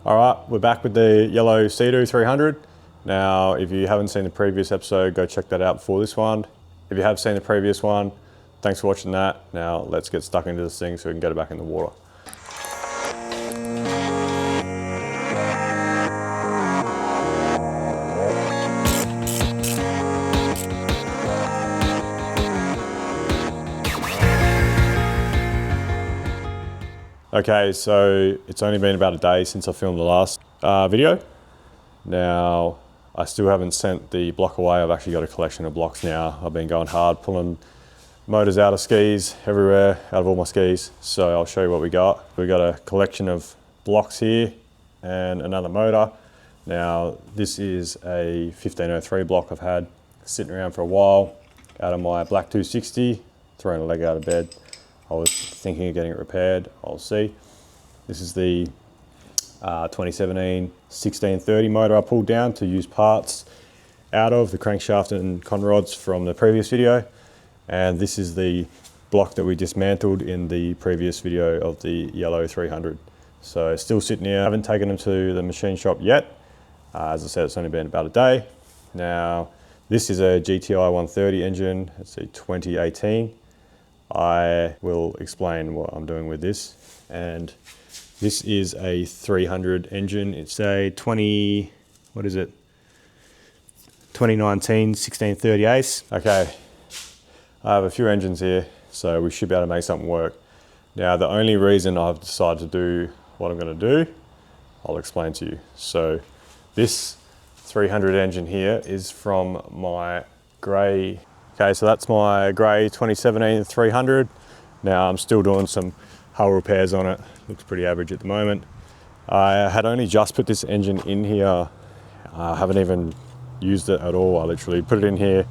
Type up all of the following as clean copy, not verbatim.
All right, we're back with the yellow Seadoo 300. Now, if you haven't seen the previous episode, go check that out before this one. If you have seen the previous one, thanks for watching that. Now let's get stuck into this thing so we can get it back in the water. Okay, so it's only been about a day since I filmed the last video. Now, I still haven't sent the block away. I've actually got a collection of blocks now. I've been going hard, pulling motors out of skis everywhere, out of all my skis. So I'll show you what we got. We got a collection of blocks here and another motor. Now, this is a 1503 block I've had sitting around for a while out of my black 260, throwing a leg out of bed. I was thinking of getting it repaired. I'll see. This is the 2017 1630 motor I pulled down to use parts out of the crankshaft and con rods from the previous video. And this is the block that we dismantled in the previous video of the yellow 300. So still sitting here. I haven't taken them to the machine shop yet. As I said, it's only been about a day. Now, this is a GTI 130 engine. It's a 2018. I will explain what I'm doing with this. And this is a 300 engine. It's a 2019 1630 Ace. Okay, I have a few engines here, so we should be able to make something work. Now, the only reason I've decided to do what I'm going to do, I'll explain to you. So this 300 engine here is from my grey. Okay, so that's my grey 2017 300. Now I'm still doing some hull repairs on it. Looks pretty average at the moment. I had only just put this engine in here. I haven't even used it at all. I literally put it in here,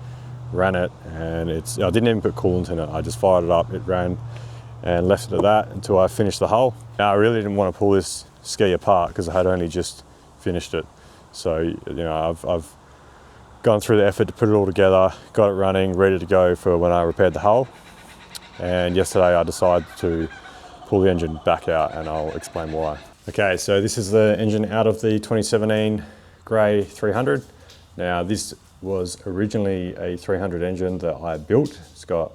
ran it, and I didn't even put coolant in it. I just fired it up, it ran, and left it at that until I finished the hull. Now I really didn't want to pull this ski apart because I had only just finished it. So, you know, I've gone through the effort to put it all together, got it running, ready to go for when I repaired the hull. And yesterday I decided to pull the engine back out, and I'll explain why. Okay, so this is the engine out of the 2017 grey 300. Now, this was originally a 300 engine that I built. It's got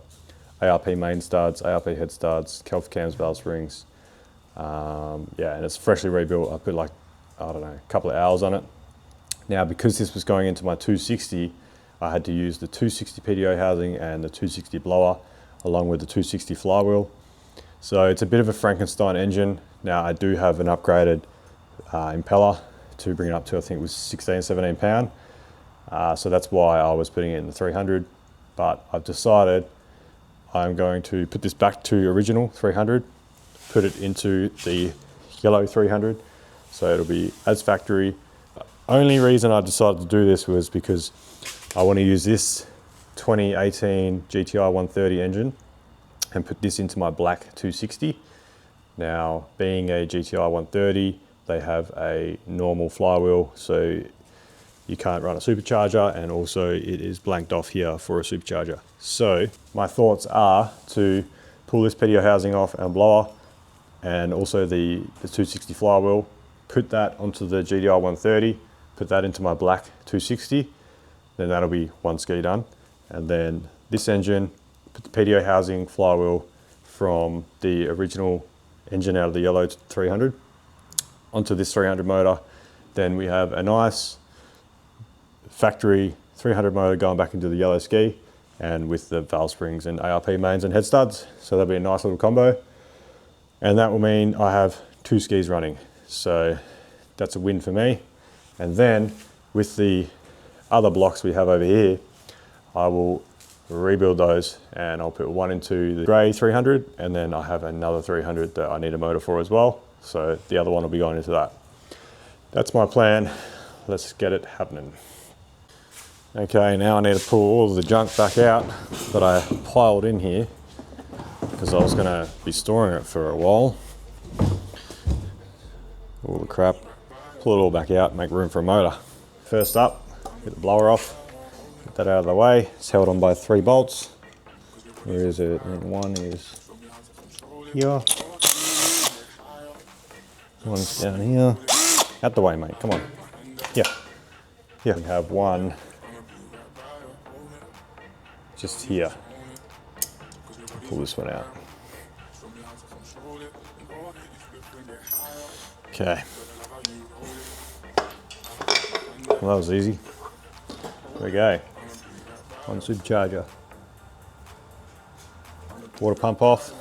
ARP main studs, ARP head studs, Kelf cams, valve springs. Yeah, and it's freshly rebuilt. I put like, I don't know, a couple of hours on it. Now, because this was going into my 260, I had to use the 260 PTO housing and the 260 blower, along with the 260 flywheel. So it's a bit of a Frankenstein engine. Now, I do have an upgraded impeller to bring it up to, I think it was 16, 17 pound. So that's why I was putting it in the 300. But I've decided I'm going to put this back to original 300, put it into the yellow 300. So it'll be as factory. Only reason I decided to do this was because I want to use this 2018 GTI 130 engine and put this into my black 260. Now, being a GTI 130, they have a normal flywheel, so you can't run a supercharger, and also it is blanked off here for a supercharger. So my thoughts are to pull this PTO housing off and blower, and also the 260 flywheel, put that onto the GTI 130, put that into my black 260, then that'll be one ski done. And then this engine, put the PTO housing flywheel from the original engine out of the yellow 300 onto this 300 motor. Then we have a nice factory 300 motor going back into the yellow ski, and with the valve springs and ARP mains and head studs. So that'll be a nice little combo. And that will mean I have two skis running. So that's a win for me. And then with the other blocks we have over here, I will rebuild those, and I'll put one into the grey 300, and then I have another 300 that I need a motor for as well. So the other one will be going into that. That's my plan. Let's get it happening. Okay, now I need to pull all of the junk back out that I piled in here, because I was going to be storing it for a while. All the crap. Pull it all back out, make room for a motor. First up, get the blower off, get that out of the way. It's held on by 3 bolts. Where is it? And one is here. One's down here. Out the way, mate, come on. Yeah, yeah. We have one just here. Pull this one out. Okay. Well, that was easy. There we go. One supercharger. Water pump off.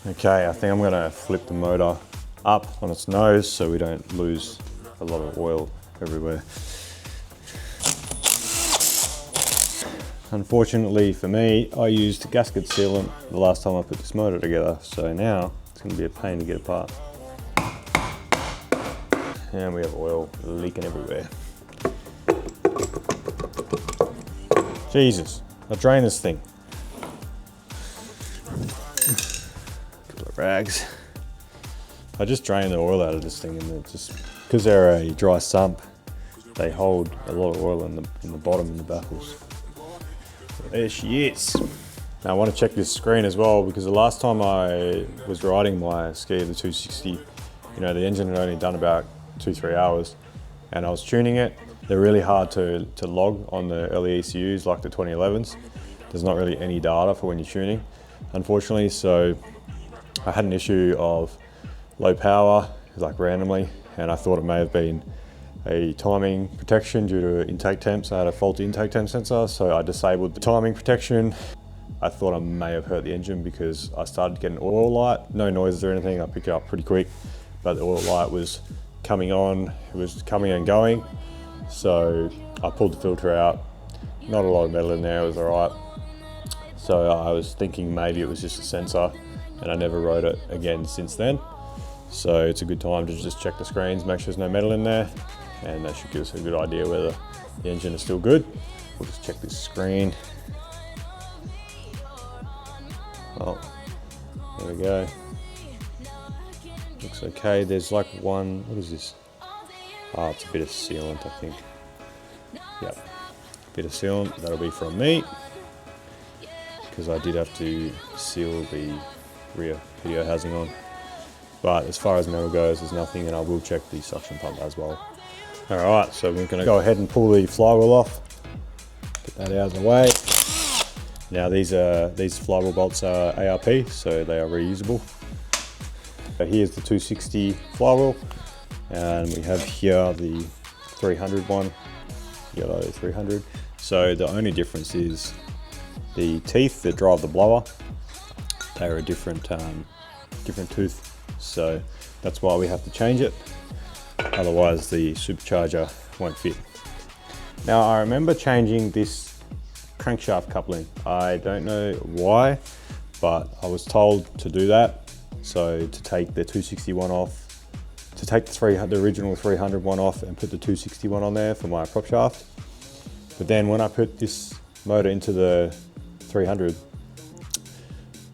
Okay, I think I'm gonna flip the motor up on its nose so we don't lose a lot of oil everywhere. Unfortunately for me, I used gasket sealant the last time I put this motor together, so now it's gonna be a pain to get apart. And we have oil leaking everywhere. Jesus, I drained this thing. Couple of rags. I just drained the oil out of this thing, and it just, because they're a dry sump, they hold a lot of oil in the bottom and the baffles. So there she is. Now I want to check this screen as well, because the last time I was riding my ski, the 260, the engine had only done about 2-3 hours, and I was tuning it. They're really hard to log on the early ECUs like the 2011s. There's not really any data for when you're tuning, unfortunately. So I had an issue of low power, like randomly, and I thought it may have been a timing protection due to intake temps. I had a faulty intake temp sensor, so I disabled the timing protection. I thought I may have hurt the engine because I started getting oil light, no noises or anything. I picked it up pretty quick, but the oil light was coming on, it was coming and going. So I pulled the filter out, not a lot of metal in there, it was all right. So I was thinking maybe it was just a sensor, and I never rode it again since then. So it's a good time to just check the screens, make sure there's no metal in there, and that should give us a good idea whether the engine is still good. We'll just check this screen. Oh, there we go. Looks okay. There's like one, what is this? Oh, it's a bit of sealant, I think. Yep, bit of sealant, that'll be from me, because I did have to seal the rear PDO housing on. But as far as metal goes, there's nothing, and I will check the suction pump as well. All right, so we're gonna go ahead and pull the flywheel off. Get that out of the way. Now these flywheel bolts are ARP, so they are reusable. So here's the 260 flywheel, and we have here the 300 one, yellow 300. So the only difference is the teeth that drive the blower. They're a different tooth, so that's why we have to change it. Otherwise the supercharger won't fit. Now I remember changing this crankshaft coupling. I don't know why, but I was told to do that. So to take the 261 off, to take the original 300 one off and put the 261 on there for my prop shaft. But then when I put this motor into the 300,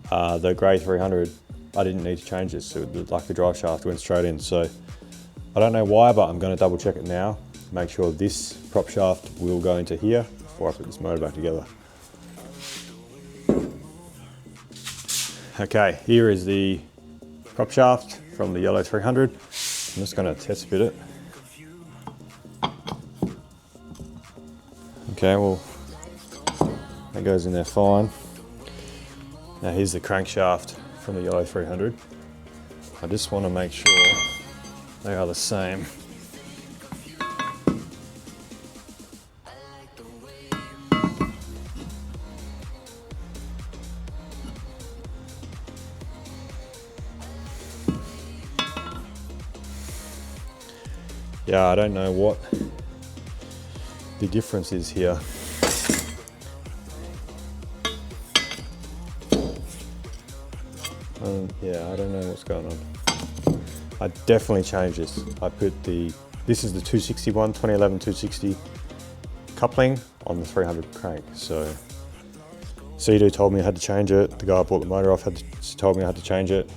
the grey 300, I didn't need to change this. So like the drive shaft went straight in. So I don't know why, but I'm going to double check it now. Make sure this prop shaft will go into here before I put this motor back together. Okay, here is the prop shaft from the yellow 300. I'm just going to test fit it. Okay, well, that goes in there fine. Now here's the crankshaft from the yellow 300. I just want to make sure they are the same. Yeah, I don't know what the difference is here. Yeah, I don't know what's going on. I definitely changed this. I put this is the 261, 2011 260 coupling on the 300 crank. So Seadoo told me I had to change it. The guy I bought the motor off told me I had to change it.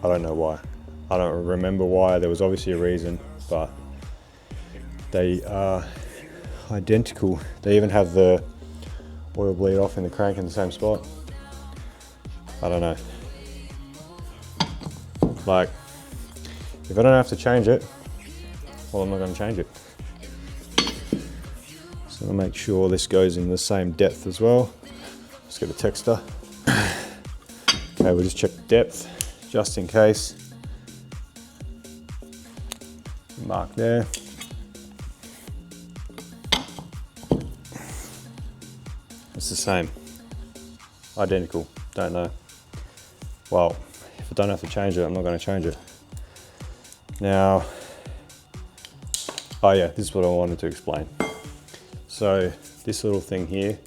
I don't know why. I don't remember why. There was obviously a reason, but they are identical. They even have the oil bleed off in the crank in the same spot. I don't know. Like, if I don't have to change it, well, I'm not going to change it. So I'll make sure this goes in the same depth as well. Let's get a texter. Okay, we'll just check the depth, just in case. Mark there. It's the same. Identical, don't know. Well, if I don't have to change it, I'm not going to change it. Now, oh yeah, this is what I wanted to explain. So this little thing here,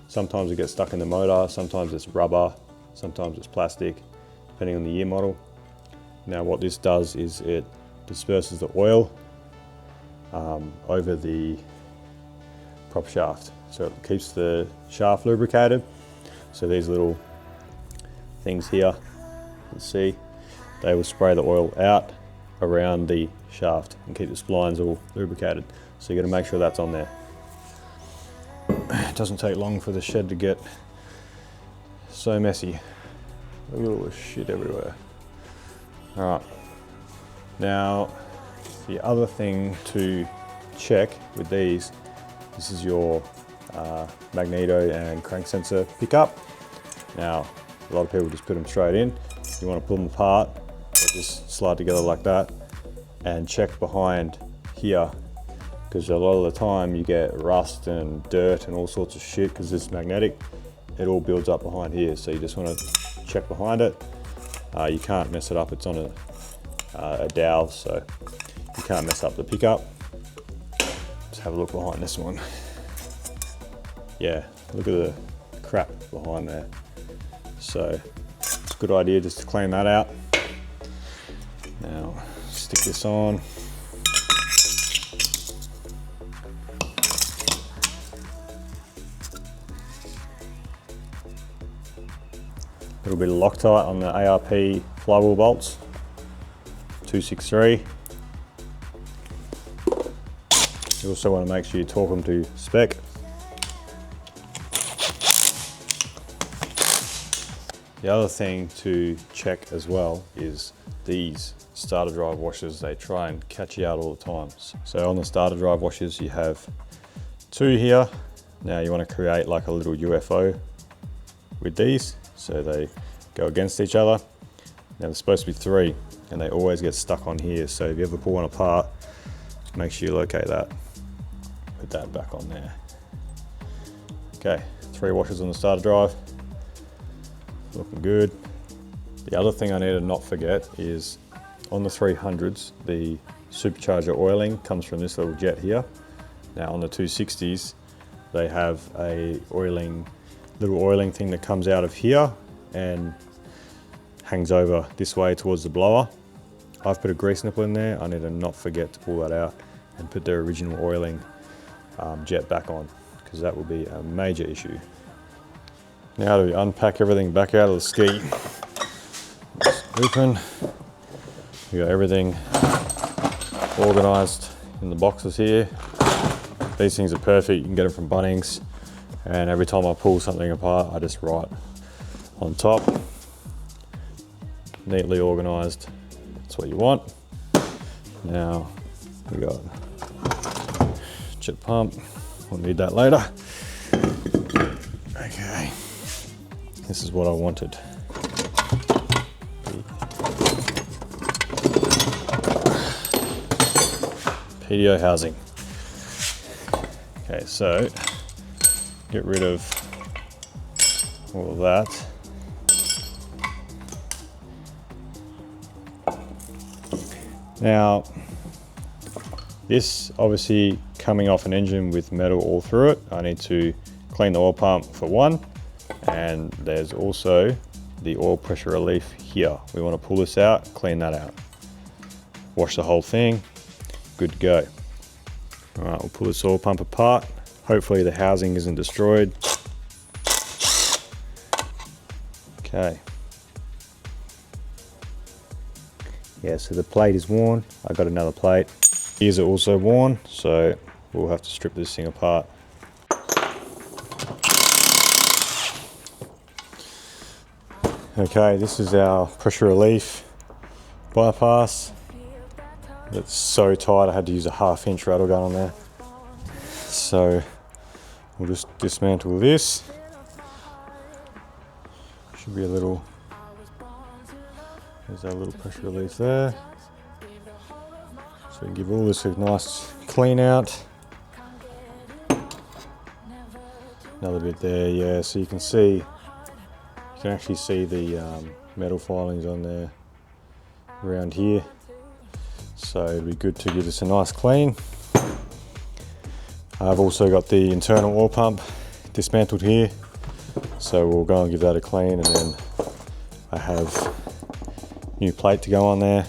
sometimes it gets stuck in the motor, sometimes it's rubber, sometimes it's plastic, depending on the year model. Now what this does is it disperses the oil over the prop shaft. So it keeps the shaft lubricated. So these little things here, you can see, they will spray the oil out around the shaft and keep the splines all lubricated. So you got to make sure that's on there. It doesn't take long for the shed to get so messy. Look at all this shit everywhere. All right. Now, the other thing to check with these, this is your magneto and crank sensor pickup. Now, a lot of people just put them straight in. You want to pull them apart, they just slide together like that, and check behind here, because a lot of the time you get rust and dirt and all sorts of shit because it's magnetic. It all builds up behind here, so you just want to check behind it. You can't mess it up, it's on a dowel, so you can't mess up the pickup. Let's have a look behind this one. Yeah, look at the crap behind there. So it's a good idea just to clean that out. Now stick this on. A little bit of Loctite on the ARP flywheel bolts, 263. You also want to make sure you torque them to spec. The other thing to check as well is these starter drive washers. They try and catch you out all the time. So on the starter drive washers you have two here. Now you want to create like a little UFO with these, so they go against each other. Now there's supposed to be three and they always get stuck on here, so if you ever pull one apart, make sure you locate that. Put that back on there. Okay, 3 washers on the starter drive. Looking good. The other thing I need to not forget is on the 300s, the supercharger oiling comes from this little jet here. Now on the 260s, they have a little oiling thing that comes out of here and hangs over this way towards the blower. I've put a grease nipple in there. I need to not forget to pull that out and put the original oiling jet back on, because that will be a major issue. Now to unpack everything back out of the ski. It's open. We got everything organised in the boxes here. These things are perfect. You can get them from Bunnings. And every time I pull something apart, I just write on top. Neatly organised. That's what you want. Now we got jet pump. We'll need that later. Okay. This is what I wanted. PDO housing. Okay, so get rid of all of that. Now, this obviously coming off an engine with metal all through it, I need to clean the oil pump for one, and there's also the oil pressure relief here. We want to pull this out, clean that out. Wash the whole thing, good to go. All right, we'll pull this oil pump apart. Hopefully the housing isn't destroyed. Okay. Yeah, so the plate is worn. I got another plate. Ears are also worn, so we'll have to strip this thing apart. Okay, this is our pressure relief bypass. It's so tight I had to use a 1/2 inch rattle gun on there. So we'll just dismantle this. Should be a little, there's our little pressure relief there. So we can give all this a nice clean out. Another bit there, yeah, so you can see, you can actually see the metal filings on there around here. So it'd be good to give this a nice clean. I've also got the internal oil pump dismantled here. So we'll go and give that a clean, and then I have new plate to go on there.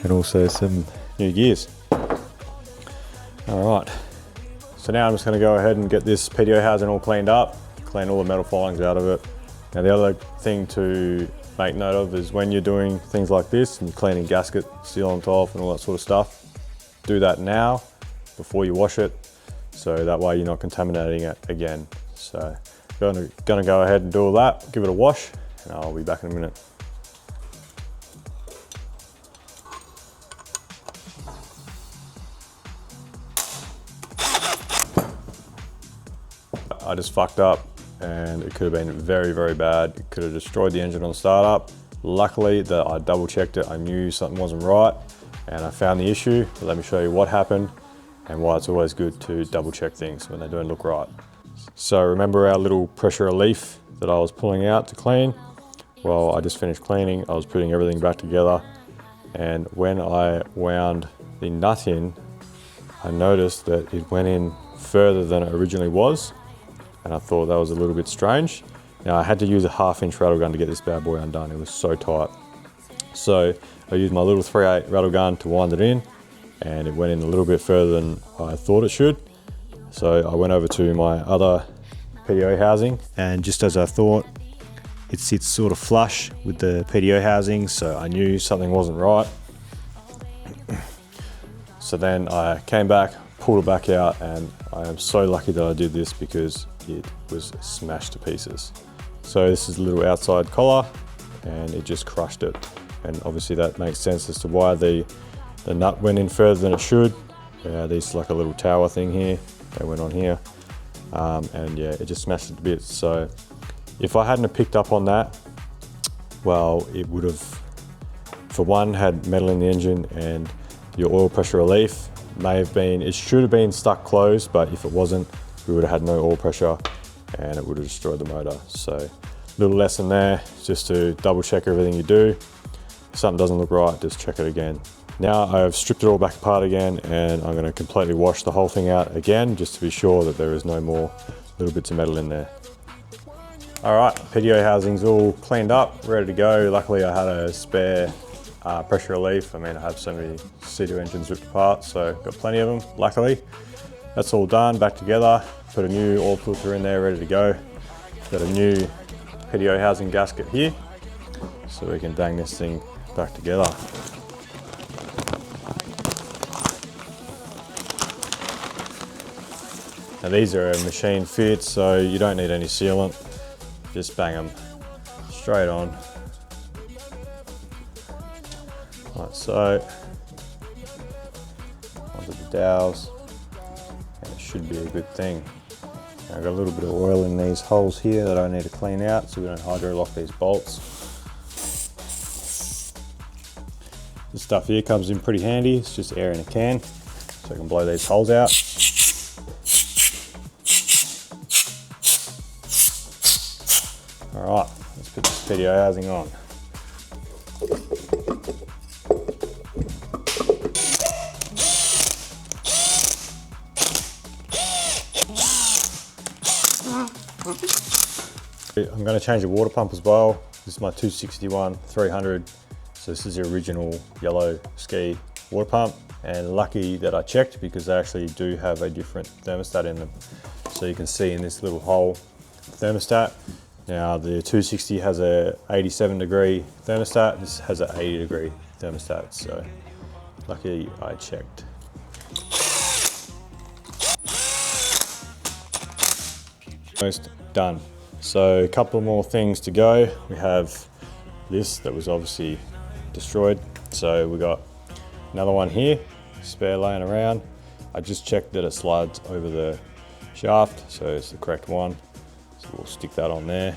And also some new gears. All right. So now I'm just going to go ahead and get this PDO housing all cleaned up, clean all the metal filings out of it. Now the other thing to make note of is when you're doing things like this and you're cleaning gasket, sealant off and all that sort of stuff, do that now before you wash it, so that way you're not contaminating it again. So gonna go ahead and do all that, give it a wash, and I'll be back in a minute. I just fucked up and it could have been very, very bad. It could have destroyed the engine on startup. Luckily that I double checked it, I knew something wasn't right and I found the issue. But let me show you what happened and why it's always good to double check things when they don't look right. So remember our little pressure relief that I was pulling out to clean? Well, I just finished cleaning, I was putting everything back together, and when I wound the nut in, I noticed that it went in further than it originally was. And I thought that was a little bit strange. Now I had to use a 1/2 inch rattle gun to get this bad boy undone. It was so tight. So I used my little 3/8 rattle gun to wind it in, and it went in a little bit further than I thought it should. So I went over to my other PDO housing, and just as I thought, it sits sort of flush with the PDO housing, so I knew something wasn't right. So then I came back, pulled it back out, and I am so lucky that I did this because it was smashed to pieces. So this is a little outside collar and it just crushed it. And obviously that makes sense as to why the nut went in further than it should. There's like a little tower thing here, that went on here. And yeah, it just smashed it to bits. So if I hadn't have picked up on that, well, it would have, for one, had metal in the engine, and your oil pressure relief may have been, it should have been stuck closed, but if it wasn't, we would have had no oil pressure and it would have destroyed the motor. So little lesson there, just to double check everything you do. If something doesn't look right, just check it again. Now I've stripped it all back apart again, and I'm going to completely wash the whole thing out again, just to be sure that there is no more little bits of metal in there. All right, PDO housing's all cleaned up, ready to go. Luckily I had a spare pressure relief. I mean, I have so many Seadoo engines ripped apart, so got plenty of them, luckily. That's all done, back together. Put a new oil filter in there, ready to go. Got a new PDO housing gasket here, so we can bang this thing back together. Now these are a machine fit, so you don't need any sealant. Just bang them straight on. Like so. Onto the dowels. Should be a good thing. Now I've got a little bit of oil in these holes here that I need to clean out so we don't hydro lock these bolts. This stuff here comes in pretty handy. It's just air in a can, so I can blow these holes out. All right, let's put this PDO housing on. I'm going to change the water pump as well. This is my 261 300, so this is the original yellow ski water pump, and lucky that I checked because they actually do have a different thermostat in them. So you can see in this little hole thermostat. Now the 260 has a 87 degree thermostat, this has an 80 degree thermostat, so lucky I checked. Almost done. So a couple more things to go. We have this that was obviously destroyed. So we got another one here, spare laying around. I just checked that it slides over the shaft, so it's the correct one. So we'll stick that on there.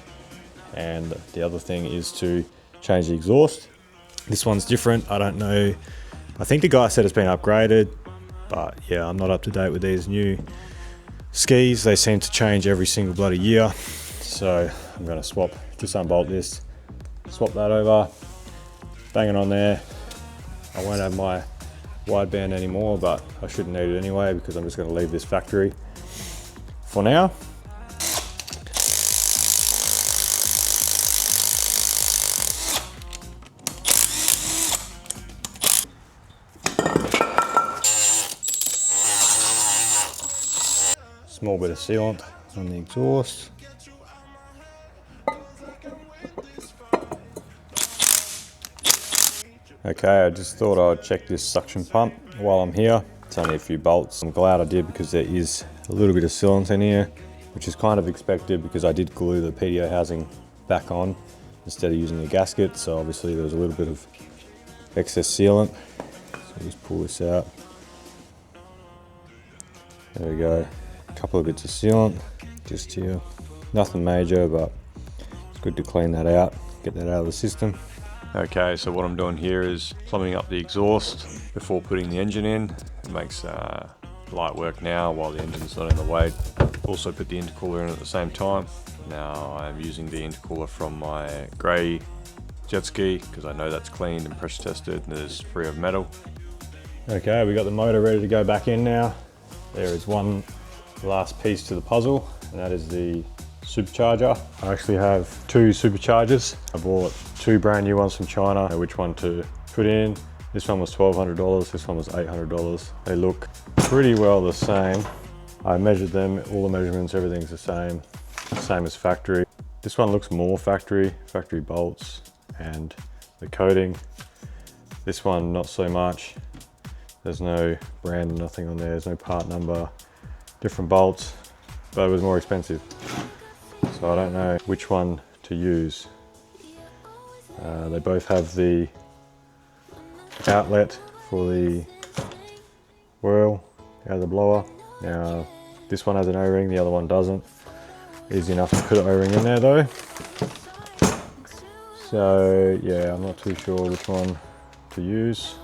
And the other thing is to change the exhaust. This one's different, I don't know. I think the guy said it's been upgraded, but yeah, I'm not up to date with these new skis. They seem to change every single bloody year. So I'm gonna just unbolt this, swap that over, bang it on there. I won't have my wideband anymore, but I shouldn't need it anyway because I'm just gonna leave this factory for now. Small bit of sealant on the exhaust. Okay, I just thought I'd check this suction pump while I'm here. It's only a few bolts. I'm glad I did because there is a little bit of sealant in here, which is kind of expected because I did glue the PDO housing back on instead of using a gasket. So obviously there was a little bit of excess sealant. So just pull this out. There we go. A couple of bits of sealant just here. Nothing major, but it's good to clean that out, get that out of the system. Okay, so what I'm doing here is plumbing up the exhaust before putting the engine in. It makes light work now while the engine's not in the way. Also put the intercooler in at the same time. Now I'm using the intercooler from my grey jet ski because I know that's cleaned and pressure tested and it's free of metal. Okay, we got the motor ready to go back in now. There is one last piece to the puzzle, and that is the supercharger. I actually have two superchargers. I bought two brand new ones from China. Which one to put in? This one was $1,200, this one was $800. They look pretty well the same. I measured them, all the measurements, everything's the same as factory. This one looks more factory bolts and the coating. This one, not so much. There's no brand, nothing on there, there's no part number, different bolts, but it was more expensive. So I don't know which one to use. They both have the outlet for the whirl out of the blower. Now this one has an O-ring, the other one doesn't. Easy enough to put an O-ring in there though. So yeah, I'm not too sure which one to use.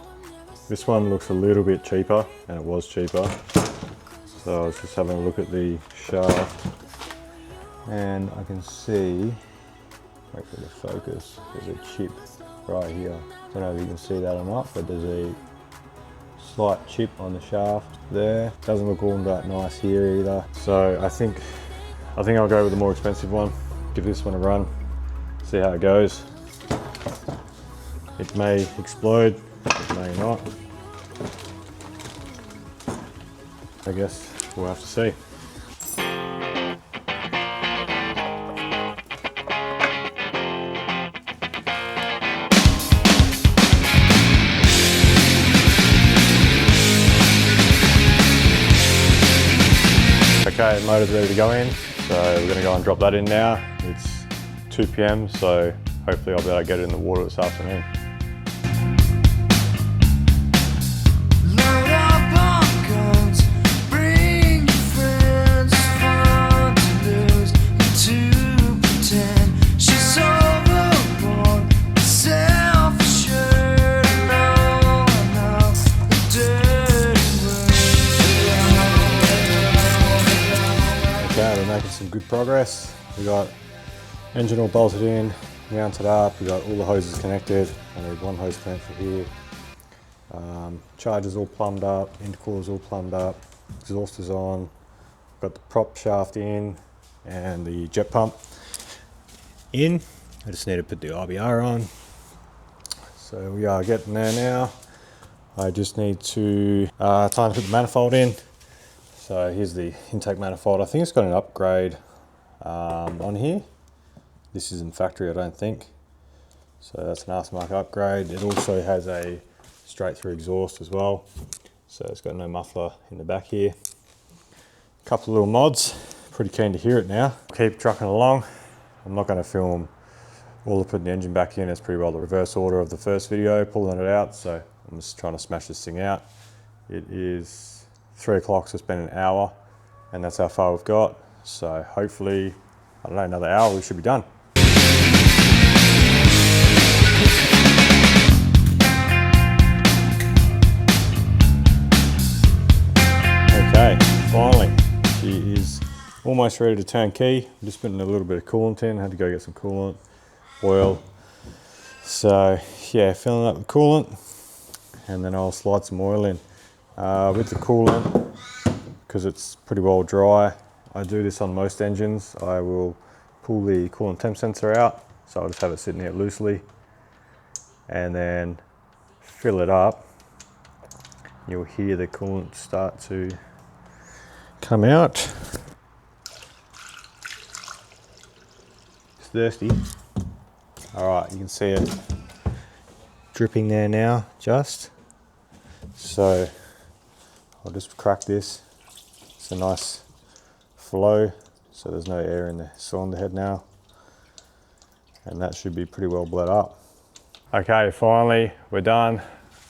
This one looks a little bit cheaper, and it was cheaper. So I was just having a look at the shaft, and I can see, wait for the focus, there's a chip right here. I don't know if you can see that or not, but there's a slight chip on the shaft there. Doesn't look all that nice here either. So I think I'll go with the more expensive one. Give this one a run, see how it goes. It may explode, it may not. I guess we'll have to see. Okay, the motor's ready to go in, so we're going to go and drop that in now. It's 2 PM, so hopefully I'll be able to get it in the water this afternoon. Making some good progress. We got engine all bolted in, mounted up, we got all the hoses connected. I need one hose connected for here. Charger's all plumbed up, intercooler's all plumbed up, exhaust is on, got the prop shaft in and the jet pump in. I just need to put the RBR on. So we are getting there now. I just need to time to put the manifold in. So here's the intake manifold. I think it's got an upgrade on here. This isn't factory, I don't think. So that's an aftermarket upgrade. It also has a straight through exhaust as well. So it's got no muffler in the back here. A couple of little mods. Pretty keen to hear it now. Keep trucking along. I'm not going to film all of putting the engine back in. It's pretty well the reverse order of the first video, pulling it out. So I'm just trying to smash this thing out. It is 3 o'clock, so it's been an hour, and that's how far we've got. So hopefully, I don't know, another hour we should be done. Okay, finally, she is almost ready to turn key. I'm just putting a little bit of coolant in. I had to go get some coolant, oil. So yeah, filling up the coolant, and then I'll slide some oil in. With the coolant, because it's pretty well dry, I do this on most engines. I will pull the coolant temp sensor out, so I'll just have it sitting there loosely, and then fill it up. You'll hear the coolant start to come out. It's thirsty. All right, you can see it dripping there now, just. So I'll just crack this. It's a nice flow, so there's no air in the cylinder head now. And that should be pretty well bled up. Okay, finally, we're done.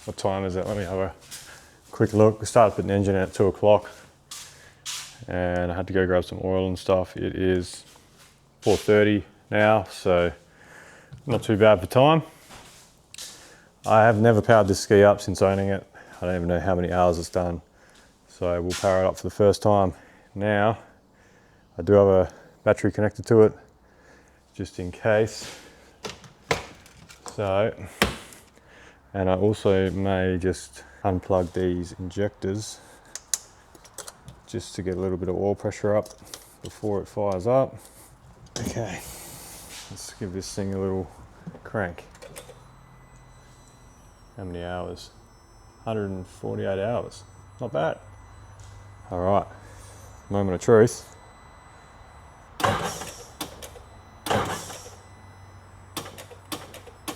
What time is it? Let me have a quick look. We started putting the engine in at 2 o'clock, and I had to go grab some oil and stuff. It is 4:30 now, so not too bad for time. I have never powered this ski up since owning it. I don't even know how many hours it's done. So we'll power it up for the first time. Now, I do have a battery connected to it, just in case. So, and I also may just unplug these injectors just to get a little bit of oil pressure up before it fires up. Okay, let's give this thing a little crank. How many hours? 148 hours. Not bad. All right, moment of truth.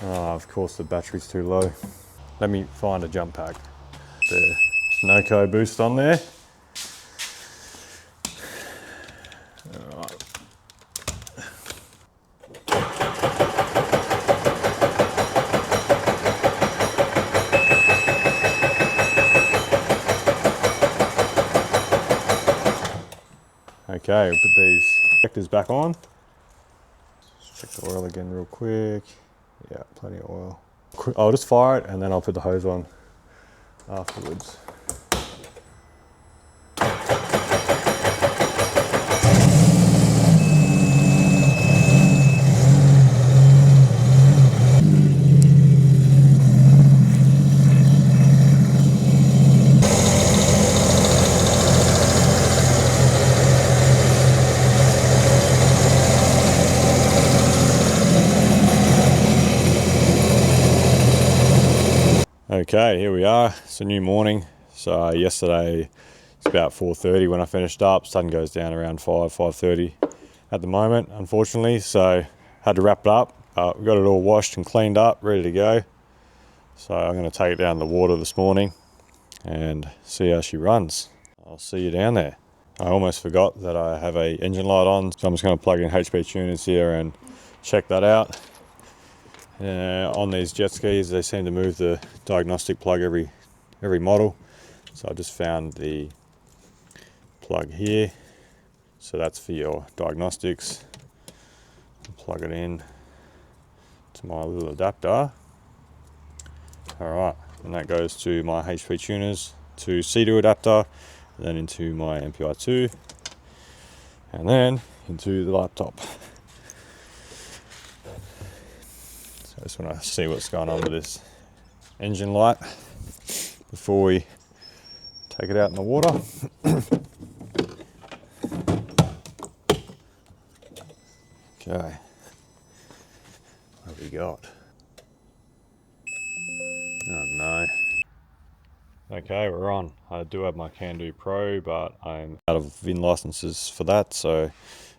Oh, of course the battery's too low. Let me find a jump pack. The Noco boost on there. All right. Okay, we'll put these injectors back on. Let's check the oil again real quick. Yeah, plenty of oil. I'll just fire it and then I'll put the hose on afterwards. Okay, here we are. It's a new morning. So yesterday it's about 4:30 when I finished up. Sun goes down around 5:30 at the moment, unfortunately. So had to wrap it up. We got it all washed and cleaned up, ready to go. So I'm going to take it down to the water this morning and see how she runs. I'll see you down there. I almost forgot that I have a engine light on, so I'm just going to plug in HP tuners here and check that out. On these jet skis, they seem to move the diagnostic plug every model. So I just found the plug here. So that's for your diagnostics. Plug it in to my little adapter. All right, and that goes to my HP tuners, to Seadoo adapter, and then into my MPI2, and then into the laptop. I just want to see what's going on with this engine light before we take it out in the water. Okay, what have we got? Oh no. Okay, we're on. I do have my Can-Do Pro, but I'm out of VIN licenses for that, so I'm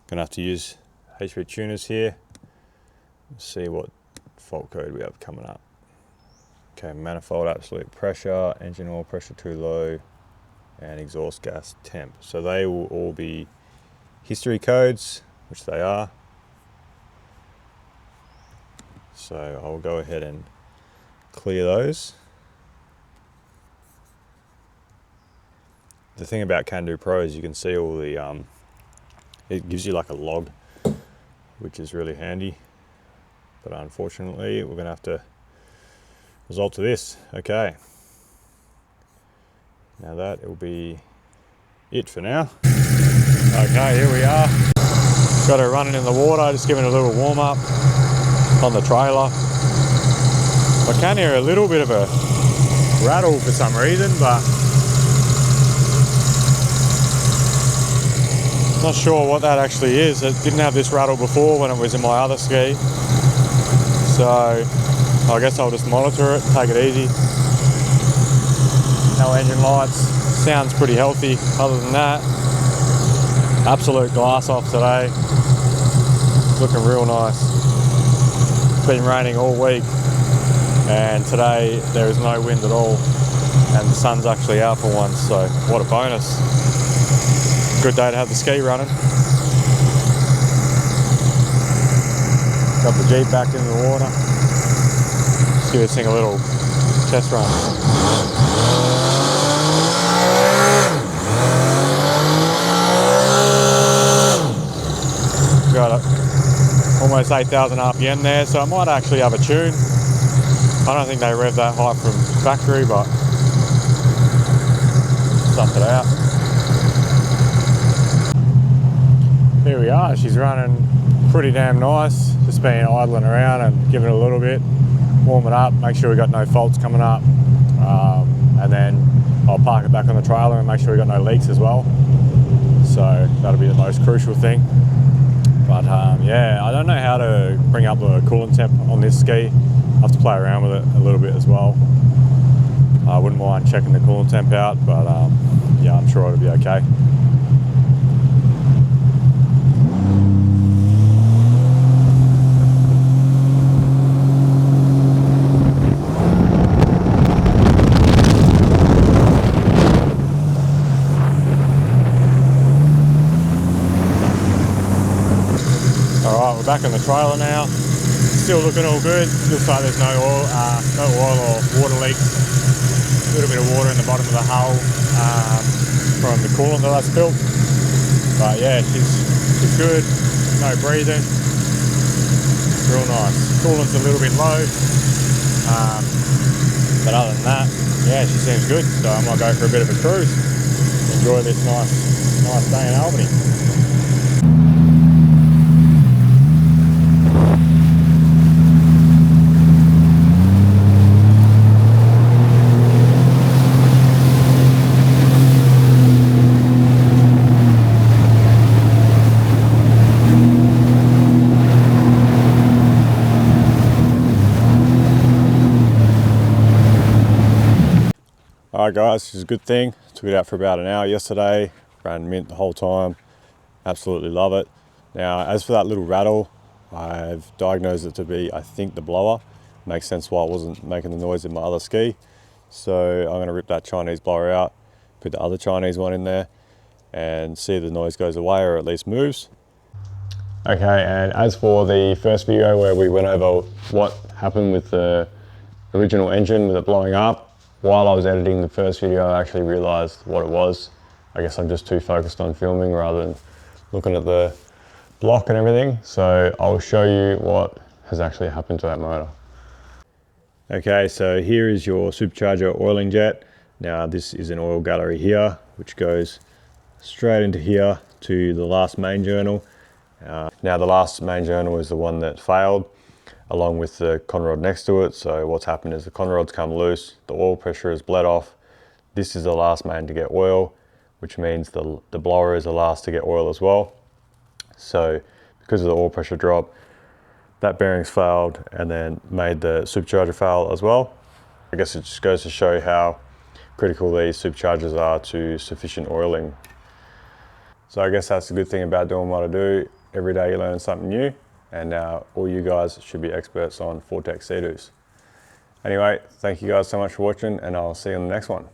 gonna have to use HP tuners here. Let's see what fault code we have coming up. Okay, manifold absolute pressure, engine oil pressure too low, and exhaust gas temp. So they will all be history codes, which they are. So I'll go ahead and clear those. The thing about Seadoo Pro is you can see all the, it gives you like a log, which is really handy. But unfortunately, we're gonna have to resort to this. Okay. Now that will be it for now. Okay, here we are. Got it running in the water, just giving it a little warm up on the trailer. I can hear a little bit of a rattle for some reason, but not sure what that actually is. It didn't have this rattle before when it was in my other ski. So I guess I'll just monitor it, take it easy. No engine lights, sounds pretty healthy other than that. Absolute glass off today. Looking real nice. It's been raining all week and today there is no wind at all and the sun's actually out for once, so what a bonus. Good day to have the ski running. Got the Jeep back in the water. Let's give this thing a little test run. Got it. Almost 8,000 RPM there, so I might actually have a tune. I don't think they rev that high from factory, but stuff it out. Here we are, she's running pretty damn nice. Just been idling around and giving it a little bit, warm it up, make sure we got no faults coming up. And then I'll park it back on the trailer and make sure we got no leaks as well. So that'll be the most crucial thing. But yeah, I don't know how to bring up the coolant temp on this ski. I have to play around with it a little bit as well. I wouldn't mind checking the coolant temp out, but yeah, I'm sure it'll be okay. Alright, we're back in the trailer now. Still looking all good. Looks like there's no oil or water leaks. A little bit of water in the bottom of the hull from the coolant that I spilled. But yeah, she's good. No breathing. Real nice. Coolant's a little bit low. But other than that, yeah, she seems good. So I might go for a bit of a cruise. Enjoy this nice day in Albany. Alright guys, this is a good thing. Took it out for about an hour yesterday, ran mint the whole time. Absolutely love it. Now, as for that little rattle, I've diagnosed it to be, I think, the blower. Makes sense why it wasn't making the noise in my other ski. So I'm going to rip that Chinese blower out, put the other Chinese one in there, and see if the noise goes away or at least moves. Okay, and as for the first video where we went over what happened with the original engine with it blowing up, while I was editing the first video, I actually realized what it was. I guess I'm just too focused on filming rather than looking at the block and everything. So I'll show you what has actually happened to that motor. Okay, so here is your supercharger oiling jet. Now this is an oil gallery here, which goes straight into here to the last main journal. Now the last main journal is the one that failed, along with the conrod next to it. So what's happened is the conrod's come loose, the oil pressure has bled off. This is the last main to get oil, which means the blower is the last to get oil as well. So because of the oil pressure drop, that bearing's failed and then made the supercharger fail as well. I guess it just goes to show how critical these superchargers are to sufficient oiling. So I guess that's the good thing about doing what I do. Every day you learn something new. And all you guys should be experts on Vortex Seadoos. Anyway, thank you guys so much for watching, and I'll see you on the next one.